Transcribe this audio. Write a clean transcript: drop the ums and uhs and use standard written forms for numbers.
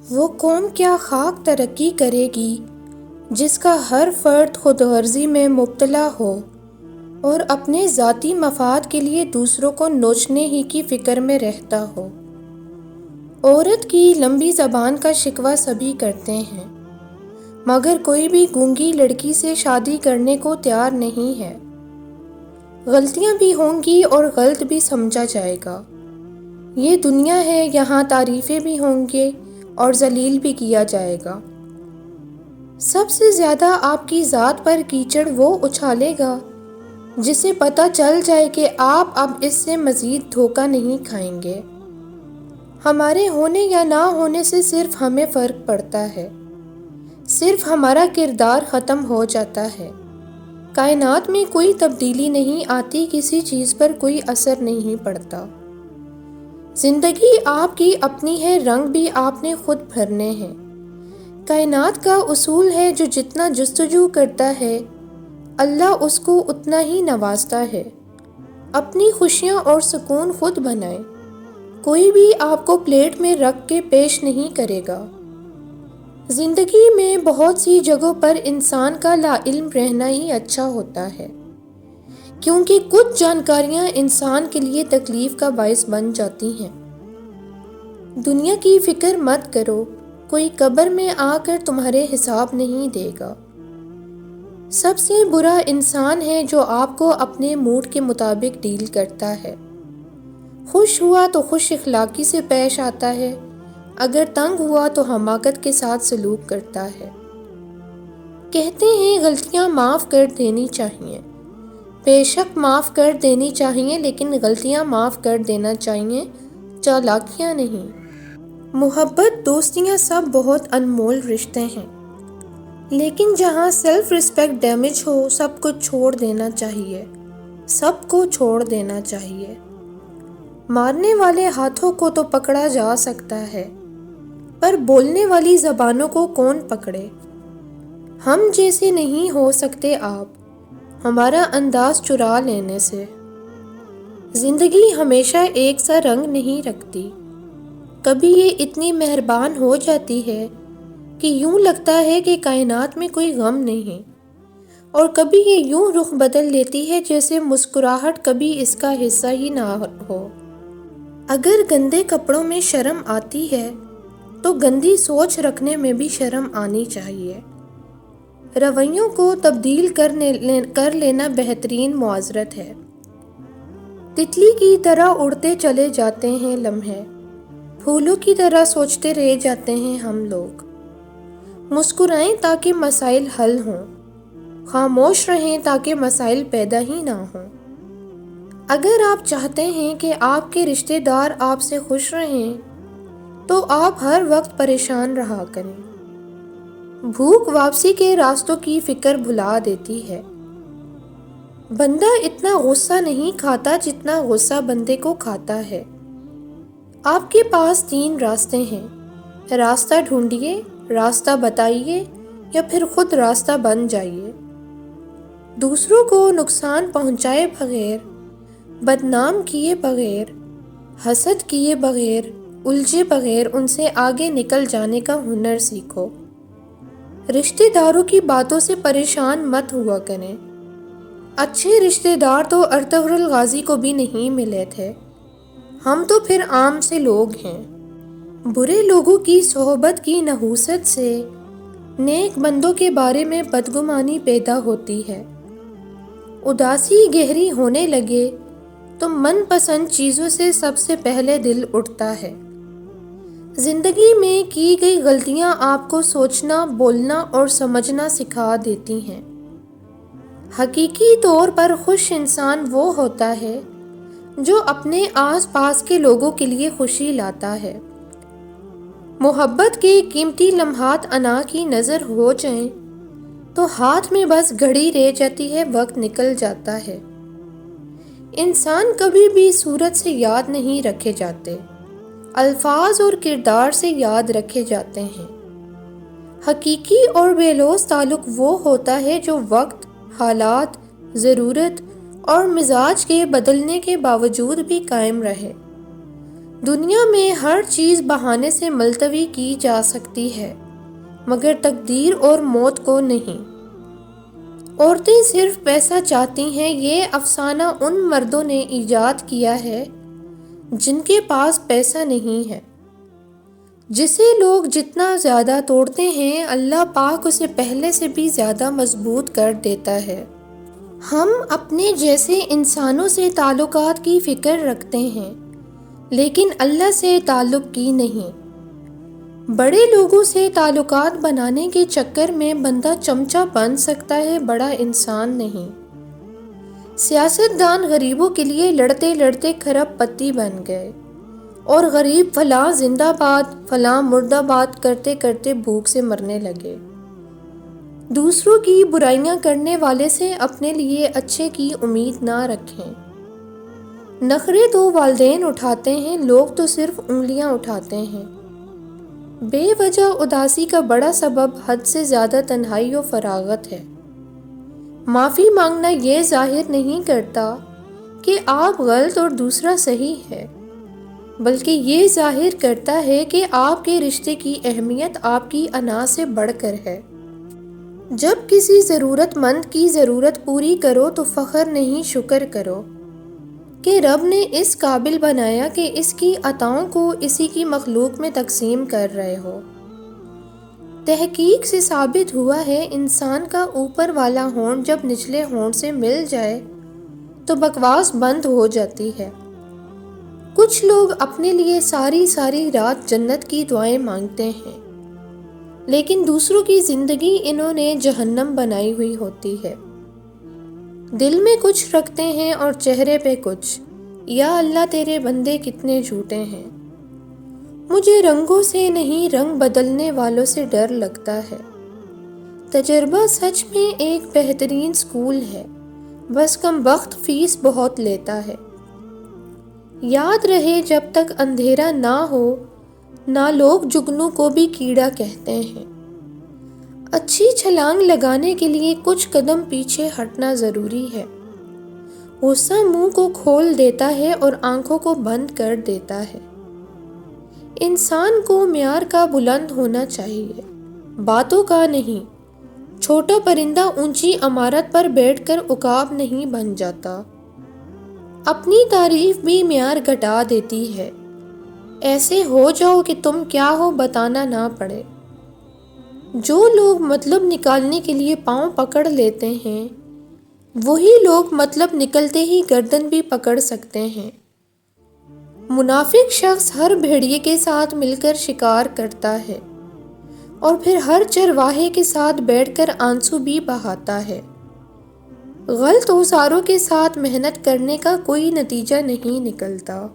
وہ قوم کیا خاک ترقی کرے گی جس کا ہر فرد خود غرضی میں مبتلا ہو اور اپنے ذاتی مفاد کے لیے دوسروں کو نوچنے ہی کی فکر میں رہتا ہو۔ عورت کی لمبی زبان کا شکوہ سبھی کرتے ہیں، مگر کوئی بھی گونگی لڑکی سے شادی کرنے کو تیار نہیں ہے۔ غلطیاں بھی ہوں گی اور غلط بھی سمجھا جائے گا۔ یہ دنیا ہے، یہاں تعریفیں بھی ہوں گے اور ذلیل بھی کیا جائے گا۔ سب سے زیادہ آپ کی ذات پر کیچڑ وہ اچھالے گا جسے پتہ چل جائے کہ آپ اب اس سے مزید دھوکہ نہیں کھائیں گے۔ ہمارے ہونے یا نہ ہونے سے صرف ہمیں فرق پڑتا ہے، صرف ہمارا کردار ختم ہو جاتا ہے۔ کائنات میں کوئی تبدیلی نہیں آتی، کسی چیز پر کوئی اثر نہیں پڑتا۔ زندگی آپ کی اپنی ہے، رنگ بھی آپ نے خود بھرنے ہیں۔ کائنات کا اصول ہے جو جتنا جستجو کرتا ہے اللہ اس کو اتنا ہی نوازتا ہے۔ اپنی خوشیاں اور سکون خود بنائیں، کوئی بھی آپ کو پلیٹ میں رکھ کے پیش نہیں کرے گا۔ زندگی میں بہت سی جگہوں پر انسان کا لا علم رہنا ہی اچھا ہوتا ہے، کیونکہ کچھ جانکاریاں انسان کے لیے تکلیف کا باعث بن جاتی ہیں۔ دنیا کی فکر مت کرو، کوئی قبر میں آ کر تمہارے حساب نہیں دے گا۔ سب سے برا انسان ہے جو آپ کو اپنے موڈ کے مطابق ڈیل کرتا ہے۔ خوش ہوا تو خوش اخلاقی سے پیش آتا ہے، اگر تنگ ہوا تو حماقت کے ساتھ سلوک کرتا ہے۔ کہتے ہیں غلطیاں معاف کر دینی چاہیے، بے شک معاف کر دینی چاہیے، لیکن غلطیاں معاف کر دینا چاہیے، چالاکیاں نہیں۔ محبت، دوستیاں سب بہت انمول رشتے ہیں، لیکن جہاں سیلف ریسپیکٹ ڈیمیج ہو سب کچھ چھوڑ دینا چاہیے، سب کو چھوڑ دینا چاہیے۔ مارنے والے ہاتھوں کو تو پکڑا جا سکتا ہے، پر بولنے والی زبانوں کو کون پکڑے؟ ہم جیسے نہیں ہو سکتے آپ، ہمارا انداز چرا لینے سے۔ زندگی ہمیشہ ایک سا رنگ نہیں رکھتی، کبھی یہ اتنی مہربان ہو جاتی ہے کہ یوں لگتا ہے کہ کائنات میں کوئی غم نہیں، اور کبھی یہ یوں رخ بدل لیتی ہے جیسے مسکراہٹ کبھی اس کا حصہ ہی نہ ہو۔ اگر گندے کپڑوں میں شرم آتی ہے تو گندی سوچ رکھنے میں بھی شرم آنی چاہیے۔ رویوں کو تبدیل کر لینا بہترین معذرت ہے۔ تتلی کی طرح اڑتے چلے جاتے ہیں لمحے، پھولوں کی طرح سوچتے رہ جاتے ہیں ہم لوگ۔ مسکرائیں تاکہ مسائل حل ہوں، خاموش رہیں تاکہ مسائل پیدا ہی نہ ہوں۔ اگر آپ چاہتے ہیں کہ آپ کے رشتہ دار آپ سے خوش رہیں تو آپ ہر وقت پریشان رہا کریں۔ بھوک واپسی کے راستوں کی فکر بھلا دیتی ہے۔ بندہ اتنا غصہ نہیں کھاتا جتنا غصہ بندے کو کھاتا ہے۔ آپ کے پاس 3 راستے ہیں، راستہ ڈھونڈیے، راستہ بتائیے، یا پھر خود راستہ بن جائیے۔ دوسروں کو نقصان پہنچائے بغیر، بدنام کیے بغیر، حسد کیے بغیر، الجھے بغیر ان سے آگے نکل جانے کا ہنر سیکھو۔ رشتہ داروں کی باتوں سے پریشان مت ہوا کریں۔ اچھے رشتہ دار تو ارطغرل غازی کو بھی نہیں ملے تھے، ہم تو پھر عام سے لوگ ہیں۔ برے لوگوں کی صحبت کی نحوست سے نیک بندوں کے بارے میں بدگمانی پیدا ہوتی ہے۔ اداسی گہری ہونے لگے تو من پسند چیزوں سے سب سے پہلے دل اٹھتا ہے۔ زندگی میں کی گئی غلطیاں آپ کو سوچنا، بولنا اور سمجھنا سکھا دیتی ہیں۔ حقیقی طور پر خوش انسان وہ ہوتا ہے جو اپنے آس پاس کے لوگوں کے لیے خوشی لاتا ہے۔ محبت کے قیمتی لمحات انا کی نظر ہو جائیں تو ہاتھ میں بس گھڑی رہ جاتی ہے، وقت نکل جاتا ہے۔ انسان کبھی بھی صورت سے یاد نہیں رکھے جاتے، الفاظ اور کردار سے یاد رکھے جاتے ہیں۔ حقیقی اور بے لوث تعلق وہ ہوتا ہے جو وقت، حالات، ضرورت اور مزاج کے بدلنے کے باوجود بھی قائم رہے۔ دنیا میں ہر چیز بہانے سے ملتوی کی جا سکتی ہے مگر تقدیر اور موت کو نہیں۔ عورتیں صرف پیسہ چاہتی ہیں، یہ افسانہ ان مردوں نے ایجاد کیا ہے جن کے پاس پیسہ نہیں ہے۔ جسے لوگ جتنا زیادہ توڑتے ہیں اللہ پاک اسے پہلے سے بھی زیادہ مضبوط کر دیتا ہے۔ ہم اپنے جیسے انسانوں سے تعلقات کی فکر رکھتے ہیں لیکن اللہ سے تعلق کی نہیں۔ بڑے لوگوں سے تعلقات بنانے کے چکر میں بندہ چمچہ بن سکتا ہے، بڑا انسان نہیں۔ سیاستدان غریبوں کے لیے لڑتے لڑتے کھرب پتی بن گئے اور غریب فلاں زندہ باد فلاں مردہ باد کرتے کرتے بھوک سے مرنے لگے۔ دوسروں کی برائیاں کرنے والے سے اپنے لیے اچھے کی امید نہ رکھیں۔ نخرے تو والدین اٹھاتے ہیں، لوگ تو صرف انگلیاں اٹھاتے ہیں۔ بے وجہ اداسی کا بڑا سبب حد سے زیادہ تنہائی و فراغت ہے۔ معافی مانگنا یہ ظاہر نہیں کرتا کہ آپ غلط اور دوسرا صحیح ہے، بلکہ یہ ظاہر کرتا ہے کہ آپ کے رشتے کی اہمیت آپ کی انا سے بڑھ کر ہے۔ جب کسی ضرورت مند کی ضرورت پوری کرو تو فخر نہیں، شکر کرو کہ رب نے اس قابل بنایا کہ اس کی عطاؤں کو اسی کی مخلوق میں تقسیم کر رہے ہو۔ تحقیق سے ثابت ہوا ہے انسان کا اوپر والا ہونٹ جب نچلے ہونٹ سے مل جائے تو بکواس بند ہو جاتی ہے۔ کچھ لوگ اپنے لیے ساری رات جنت کی دعائیں مانگتے ہیں لیکن دوسروں کی زندگی انہوں نے جہنم بنائی ہوئی ہوتی ہے۔ دل میں کچھ رکھتے ہیں اور چہرے پہ کچھ۔ یا اللہ تیرے بندے کتنے جھوٹے ہیں۔ مجھے رنگوں سے نہیں رنگ بدلنے والوں سے ڈر لگتا ہے۔ تجربہ سچ میں ایک بہترین سکول ہے، بس کم بخت فیس بہت لیتا ہے۔ یاد رہے جب تک اندھیرا نہ ہو نہ لوگ جگنو کو بھی کیڑا کہتے ہیں۔ اچھی چھلانگ لگانے کے لیے کچھ قدم پیچھے ہٹنا ضروری ہے۔ غصہ منہ کو کھول دیتا ہے اور آنکھوں کو بند کر دیتا ہے۔ انسان کو معیار کا بلند ہونا چاہیے، باتوں کا نہیں۔ چھوٹا پرندہ اونچی عمارت پر بیٹھ کر عقاب نہیں بن جاتا۔ اپنی تعریف بھی معیار گھٹا دیتی ہے۔ ایسے ہو جاؤ کہ تم کیا ہو بتانا نہ پڑے۔ جو لوگ مطلب نکالنے کے لیے پاؤں پکڑ لیتے ہیں وہی لوگ مطلب نکلتے ہی گردن بھی پکڑ سکتے ہیں۔ منافق شخص ہر بھیڑیے کے ساتھ مل کر شکار کرتا ہے اور پھر ہر چرواہے کے ساتھ بیٹھ کر آنسو بھی بہاتا ہے۔ غلط اوزاروں کے ساتھ محنت کرنے کا کوئی نتیجہ نہیں نکلتا۔